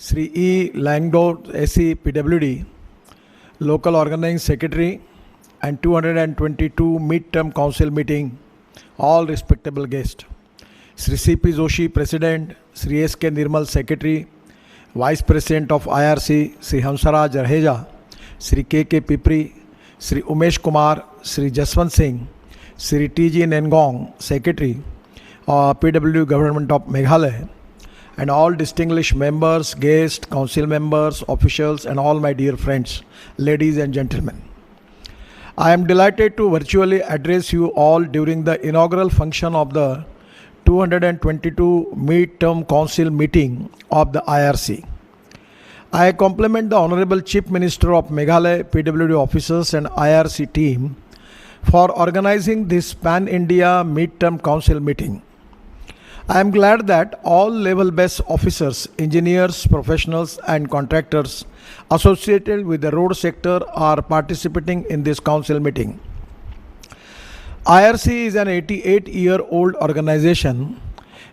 Sri E. Langdor, SC PWD, Local Organizing Secretary, and 222 Mid-Term Council meeting, all respectable guests. Sri C.P. Joshi, President, Sri S.K. Nirmal, Secretary, Vice President of IRC, Sri Hamsaraj Raheja, Sri K.K. Pipri, Sri Umesh Kumar, Sri Jaswant Singh, Sri T.G. Nengong, Secretary, PW Government of Meghalaya, and all distinguished members, guests, council members, officials, and all my dear friends, ladies and gentlemen. I am delighted to virtually address you all during the inaugural function of the 222 Mid-Term Council meeting of the IRC. I compliment the Honorable Chief Minister of Meghalaya, PWD officers and IRC team for organizing this Pan-India Mid-Term Council meeting. I am glad that all level-based officers, engineers, professionals and contractors associated with the road sector are participating in this council meeting. IRC is an 88-year-old organization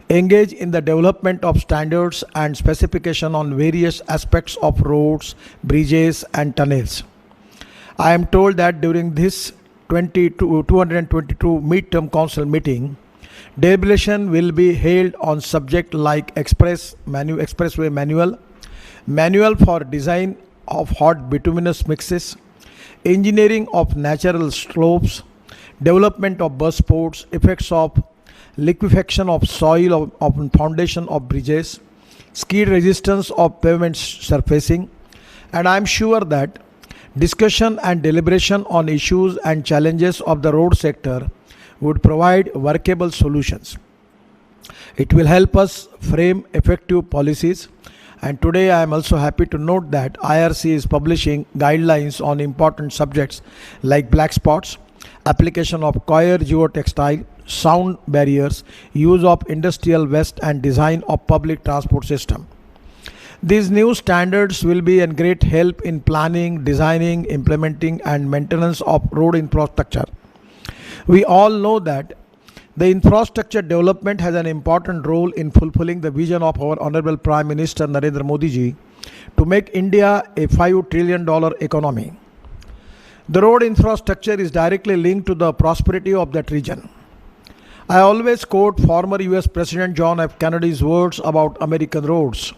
engaged in the development of standards and specification on various aspects of roads, bridges and tunnels. I am told that during this 222 Mid-Term Council meeting, deliberation will be held on subjects like expressway manual for design of hot bituminous mixes, engineering of natural slopes, development of bus ports, effects of liquefaction of soil of foundation of bridges, skid resistance of pavement surfacing, and I am sure that discussion and deliberation on issues and challenges of the road sector would provide workable solutions. It will help us frame effective policies, and today I am also happy to note that IRC is publishing guidelines on important subjects like black spots, application of coir geotextile, sound barriers, use of industrial waste and design of public transport system. These new standards will be a great help in planning, designing, implementing and maintenance of road infrastructure. We all know that the infrastructure development has an important role in fulfilling the vision of our Honorable Prime Minister Narendra Modi ji to make India a $5 trillion economy. The road infrastructure is directly linked to the prosperity of that region. I always quote former US President John F. Kennedy's words about American roads,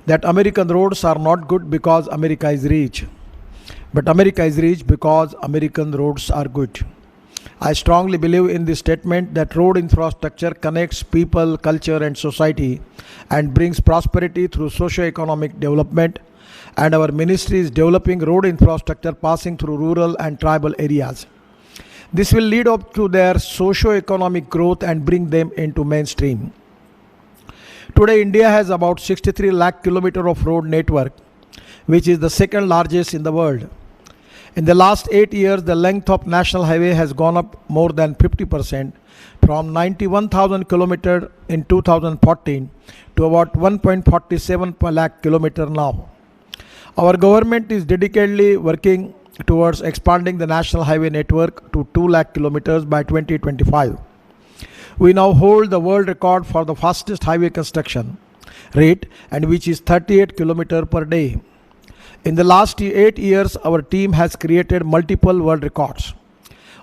that American roads are not good because America is rich, but America is rich because American roads are good. I strongly believe in the statement that road infrastructure connects people, culture and society and brings prosperity through socio-economic development, and our ministry is developing road infrastructure passing through rural and tribal areas. This will lead up to their socio-economic growth and bring them into mainstream. Today India has about 63 lakh kilometers of road network, which is the second largest in the world. In the last 8 years, the length of national highway has gone up more than 50%, from 91,000 kilometers in 2014 to about 1.47 lakh kilometers now. Our government is dedicatedly working towards expanding the national highway network to 2 lakh kilometers by 2025. We now hold the world record for the fastest highway construction rate, and which is 38 kilometers per day. In the last 8 years, our team has created multiple world records.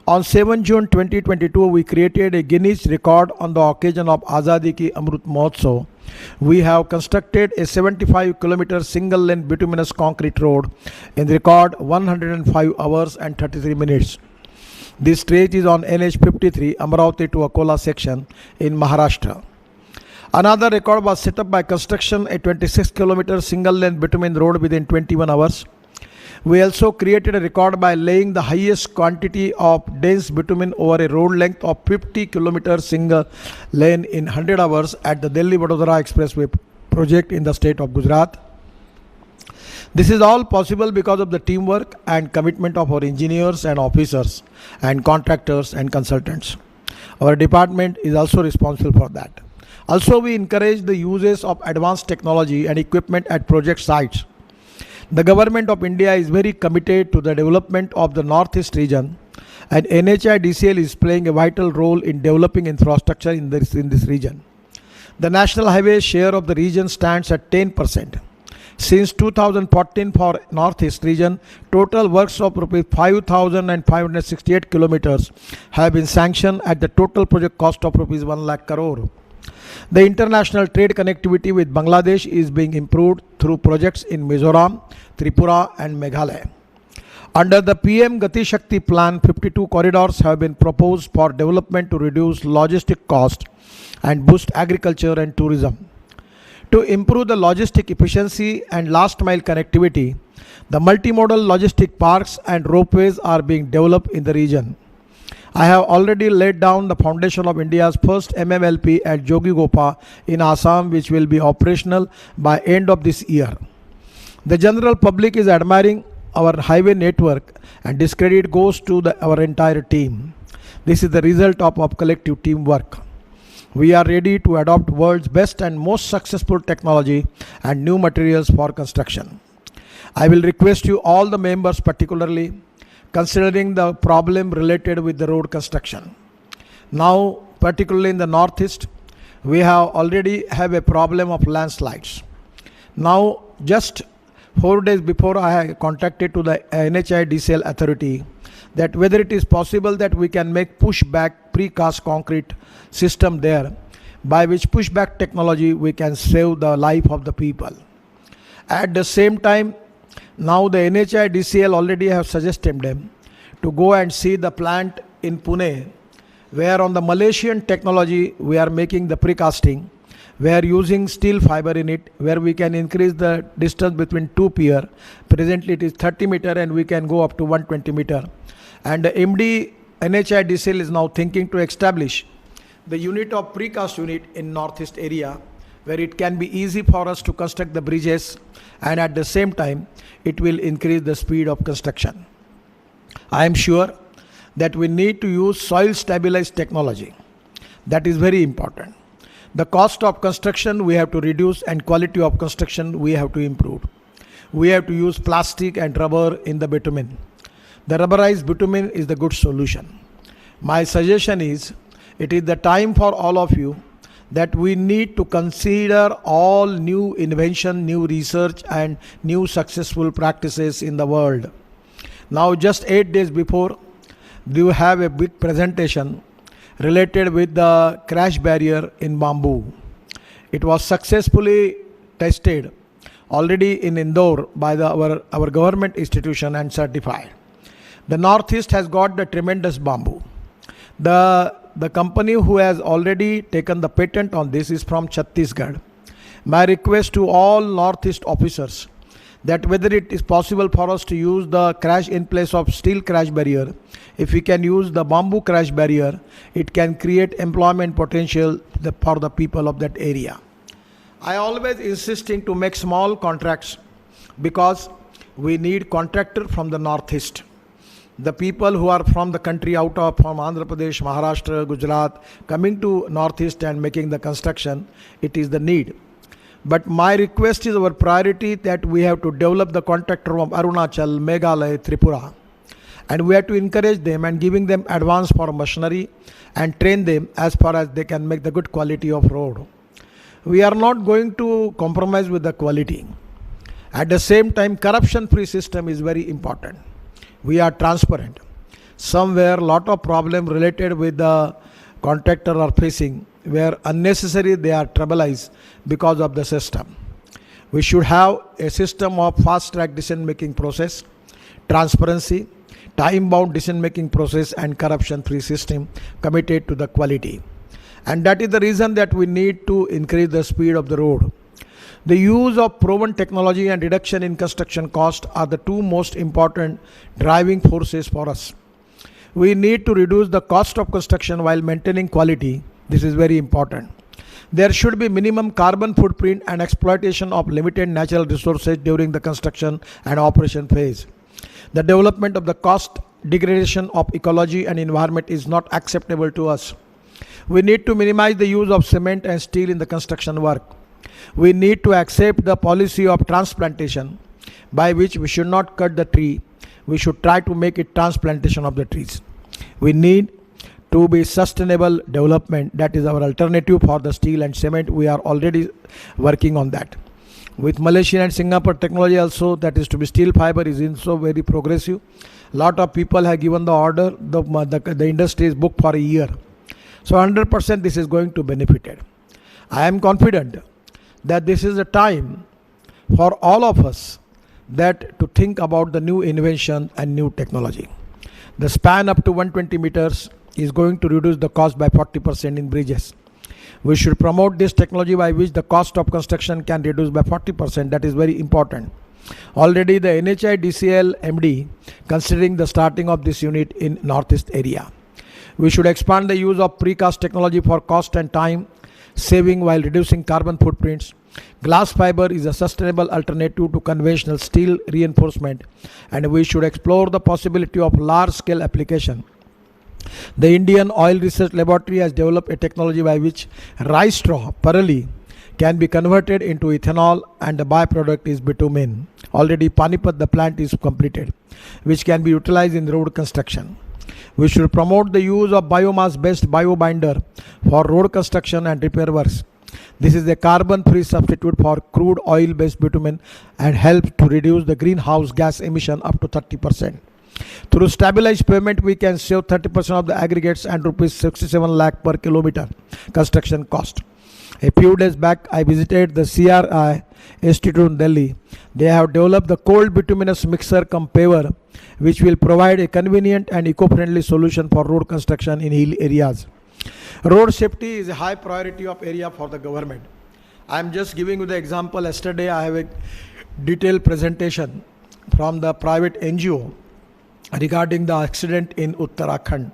On 7 June 2022, we created a Guinness record on the occasion of Azadi Ki Amrut Mahotsav. We have constructed a 75-kilometer single-lane bituminous concrete road in record 105 hours and 33 minutes. This stretch is on NH 53 Amravati to Akola section in Maharashtra. Another record was set up by construction a 26-kilometer single-lane bitumen road within 21 hours. We also created a record by laying the highest quantity of dense bitumen over a road length of 50 kilometers single lane in 100 hours at the Delhi-Vadodara Expressway project in the state of Gujarat. This is all possible because of the teamwork and commitment of our engineers and officers and contractors and consultants. Our department is also responsible for that. Also, we encourage the uses of advanced technology and equipment at project sites. The Government of India is very committed to the development of the Northeast region, and NHIDCL is playing a vital role in developing infrastructure in this region. The national highway share of the region stands at 10%. Since 2014 for Northeast region, total works of rupees 5,568 kilometers have been sanctioned at the total project cost of rupees 1 lakh crore. The international trade connectivity with Bangladesh is being improved through projects in Mizoram, Tripura and Meghalaya. Under the PM Gati Shakti plan, 52 corridors have been proposed for development to reduce logistic cost and boost agriculture and tourism. To improve the logistic efficiency and last mile connectivity, the multimodal logistic parks and ropeways are being developed in the region. I have already laid down the foundation of India's first MMLP at Jogigopa in Assam, which will be operational by end of this year. The general public is admiring our highway network and this credit goes to our entire team. This is the result of our collective teamwork. We are ready to adopt world's best and most successful technology and new materials for construction. I will request you all the members, particularly considering the problem related with the road construction. Now, particularly in the Northeast, we already have a problem of landslides. Now, just 4 days before, I have contacted to the NHI DCL authority that whether it is possible that we can make pushback precast concrete system there, by which pushback technology we can save the life of the people. At the same time, now the NHI DCL already have suggested them to go and see the plant in Pune, where on the Malaysian technology we are making the precasting. We are using steel fiber in it, where we can increase the distance between two pier. Presently it is 30 meter and we can go up to 120 meter. And the MD NHI DCL is now thinking to establish the unit of precast unit in Northeast area, where it can be easy for us to construct the bridges, and at the same time it will increase the speed of construction. I am sure that we need to use soil stabilized technology. That is very important. The cost of construction we have to reduce and quality of construction we have to improve. We have to use plastic and rubber in the bitumen. The rubberized bitumen is the good solution. My suggestion is, it is the time for all of you that we need to consider all new invention, new research and new successful practices in the world. Now just 8 days before, you have a big presentation related with the crash barrier in bamboo. It was successfully tested already in Indore by our government institution and certified. The Northeast has got the tremendous bamboo. The company who has already taken the patent on this is from Chhattisgarh. My request to all Northeast officers that whether it is possible for us to use the crash in place of steel crash barrier, if we can use the bamboo crash barrier, it can create employment potential for the people of that area. I always insisting to make small contracts because we need contractor from the Northeast. The people who are from the country from Andhra Pradesh, Maharashtra, Gujarat, coming to Northeast and making the construction, it is the need. But my request is our priority that we have to develop the contractor from Arunachal, Meghalaya, Tripura. And we have to encourage them and giving them advance for machinery and train them as far as they can make the good quality of road. We are not going to compromise with the quality. At the same time, corruption-free system is very important. We are transparent. Somewhere lot of problem related with the contractor are facing, where unnecessary they are troubled because of the system. We should have a system of fast track decision making process, transparency, time bound decision making process and corruption free system committed to the quality. And that is the reason that we need to increase the speed of the road. The use of proven technology and reduction in construction cost are the two most important driving forces for us. We need to reduce the cost of construction while maintaining quality. This is very important. There should be minimum carbon footprint and exploitation of limited natural resources during the construction and operation phase. The development of the cost degradation of ecology and environment is not acceptable to us. We need to minimize the use of cement and steel in the construction work. We need to accept the policy of transplantation, by which we should not cut the tree. We should try to make it transplantation of the trees. We need to be sustainable development. That is our alternative for the steel and cement. We are already working on that. With Malaysian and Singapore technology also, that is to be steel fiber is also very progressive. Lot of people have given the order, the industry is booked for a year. So 100% this is going to benefit it. I am confident that this is a time for all of us that to think about the new invention and new technology. The span up to 120 meters is going to reduce the cost by 40% in bridges. We should promote this technology by which the cost of construction can reduce by 40%. That is very important. Already the NHI DCL MD considering the starting of this unit in Northeast area. We should expand the use of precast technology for cost and time saving while reducing carbon footprints. Glass fiber is a sustainable alternative to conventional steel reinforcement, and we should explore the possibility of large scale application. The Indian Oil Research Laboratory has developed a technology by which rice straw, parali, can be converted into ethanol and the byproduct is bitumen. Already Panipat, the plant is completed, which can be utilized in road construction. We should promote the use of biomass based biobinder for road construction and repair works. This is a carbon free substitute for crude oil based bitumen and helps to reduce the greenhouse gas emission up to 30%. Through stabilized payment, we can save 30% of the aggregates and rupees 67 lakh per kilometer construction cost. A few days back, I visited the CRI Institute in Delhi. They have developed the cold bituminous mixer cum paver, which will provide a convenient and eco-friendly solution for road construction in hill areas. Road safety is a high priority of area for the government. I am just giving you the example. Yesterday, I have a detailed presentation from the private NGO regarding the accident in Uttarakhand,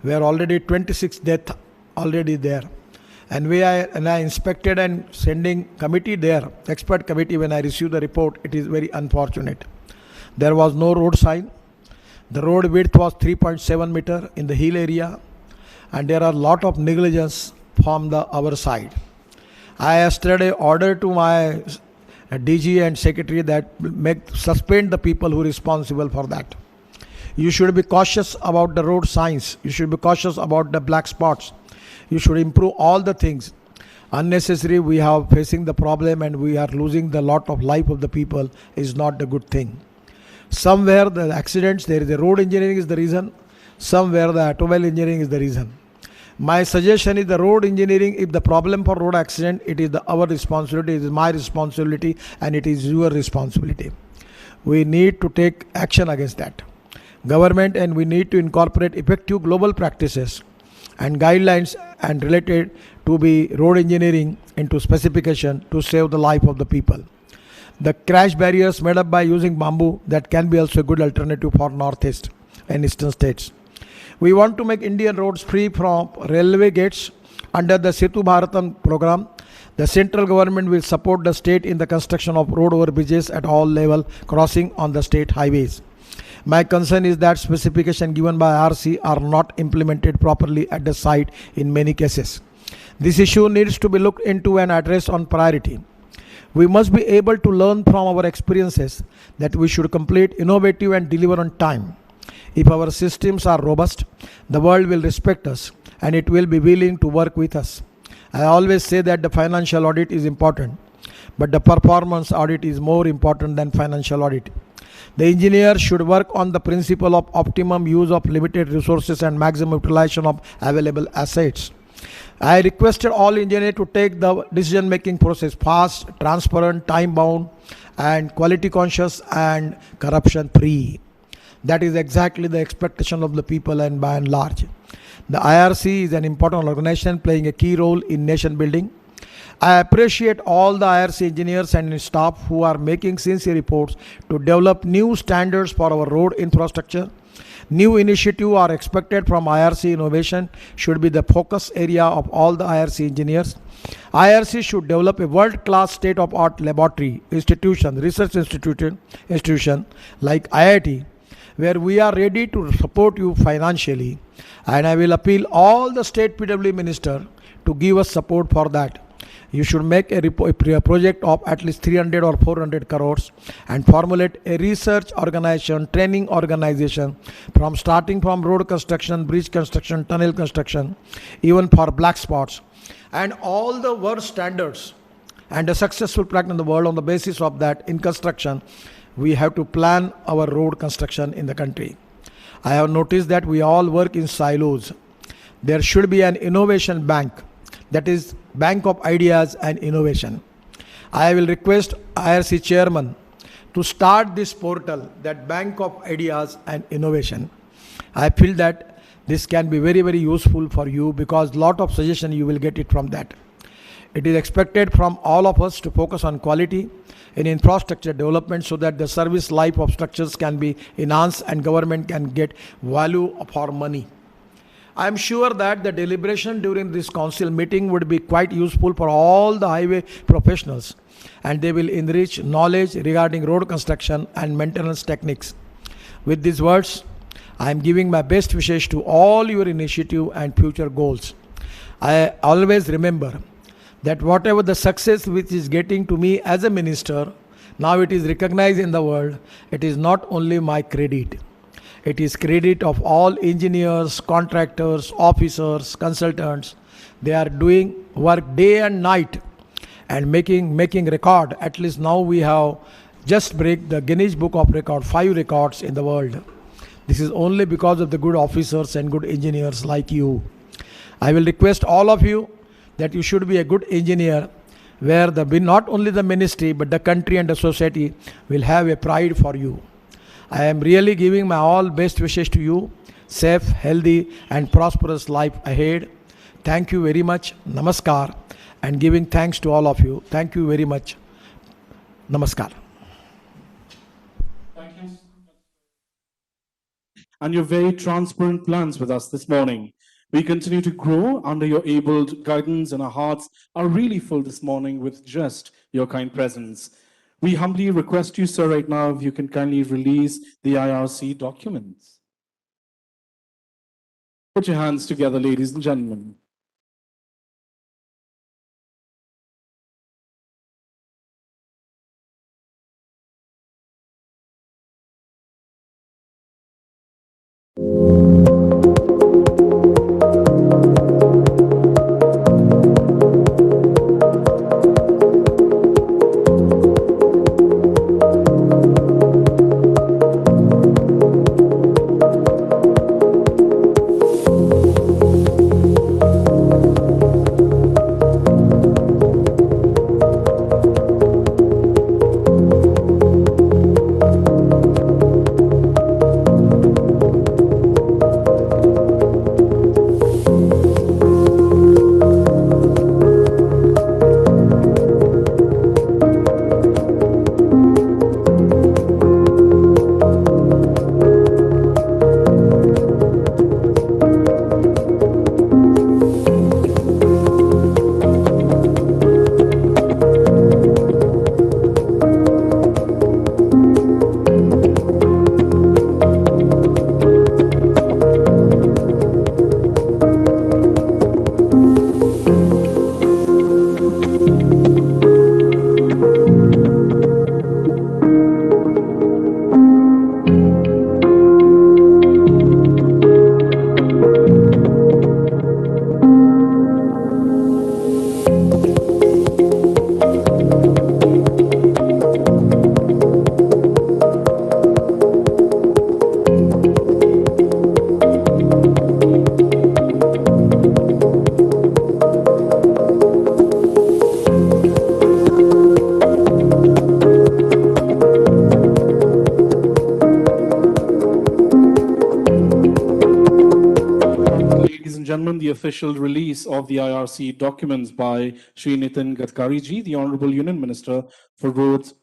where already 26 deaths already there. And I inspected and sending committee there, expert committee, when I received the report, it is very unfortunate. There was no road sign. The road width was 3.7 meter in the hill area, and there are a lot of negligence from our side. I yesterday ordered to my DG and secretary that suspend the people who are responsible for that. You should be cautious about the road signs. You should be cautious about the black spots. You should improve all the things. Unnecessary, we are facing the problem and we are losing the lot of life of the people is not a good thing. Somewhere the accidents, there is the road engineering is the reason. Somewhere the automobile engineering is the reason. My suggestion is the road engineering, if the problem for road accident, it is our responsibility, it is my responsibility, and it is your responsibility. We need to take action against that. Government, and we need to incorporate effective global practices and guidelines and related to be road engineering into specification to save the life of the people. The crash barriers made up by using bamboo, that can be also a good alternative for northeast and eastern states. We want to make Indian roads free from railway gates. Under the Setu Bharatam program, the central government will support the state in the construction of road over bridges at all level crossing on the state highways. My concern is that specifications given by IRC are not implemented properly at the site in many cases. This issue needs to be looked into and addressed on priority. We must be able to learn from our experiences that we should complete innovative and deliver on time. If our systems are robust, the world will respect us and it will be willing to work with us. I always say that the financial audit is important, but the performance audit is more important than financial audit. The engineer should work on the principle of optimum use of limited resources and maximum utilization of available assets. I requested all engineers to take the decision making process fast, transparent, time bound, and quality conscious and corruption free. That is exactly the expectation of the people, and by and large. The IRC is an important organization playing a key role in nation building. I appreciate all the IRC engineers and staff who are making sincere efforts to develop new standards for our road infrastructure. New initiatives are expected from IRC. Innovation should be the focus area of all the IRC engineers. IRC should develop a world-class state-of-art laboratory, research institution like IIT, where we are ready to support you financially. And I will appeal all the state PW minister to give us support for that. You should make a project of at least 300 or 400 crores and formulate a research organization, training organization starting from road construction, bridge construction, tunnel construction, even for black spots, and all the world standards and a successful practice in the world. On the basis of that, in construction, we have to plan our road construction in the country. I have noticed that we all work in silos. There should be an innovation bank, that is bank of ideas and innovation. I will request IRC chairman to start this portal, that bank of ideas and innovation. I feel that this can be very, very useful for you, because lot of suggestion you will get it from that. It is expected from all of us to focus on quality in infrastructure development, so that the service life of structures can be enhanced and government can get value for money. I am sure that the deliberation during this council meeting would be quite useful for all the highway professionals, and they will enrich knowledge regarding road construction and maintenance techniques. With these words, I am giving my best wishes to all your initiative and future goals. I always remember that whatever the success which is getting to me as a minister, now it is recognized in the world, it is not only my credit. It is credit of all engineers, contractors, officers, consultants. They are doing work day and night and making record. At least now we have just break the Guinness Book of Record, 5 records in the world. This is only because of the good officers and good engineers like you. I will request all of you that you should be a good engineer, where not only the ministry but the country and the society will have a pride for you. I am really giving my all best wishes to you. Safe, healthy and prosperous life ahead. Thank you very much. Namaskar. And giving thanks to all of you. Thank you very much. Namaskar. Thank you. And your very transparent plans with us this morning. We continue to grow under your able guidance, and our hearts are really full this morning with just your kind presence. We humbly request you, sir, right now, if you can kindly release the IRC documents. Put your hands together, ladies and gentlemen. The official release of the IRC documents by Shri Nitin Gadkari ji, the Honorable Union Minister for Roads,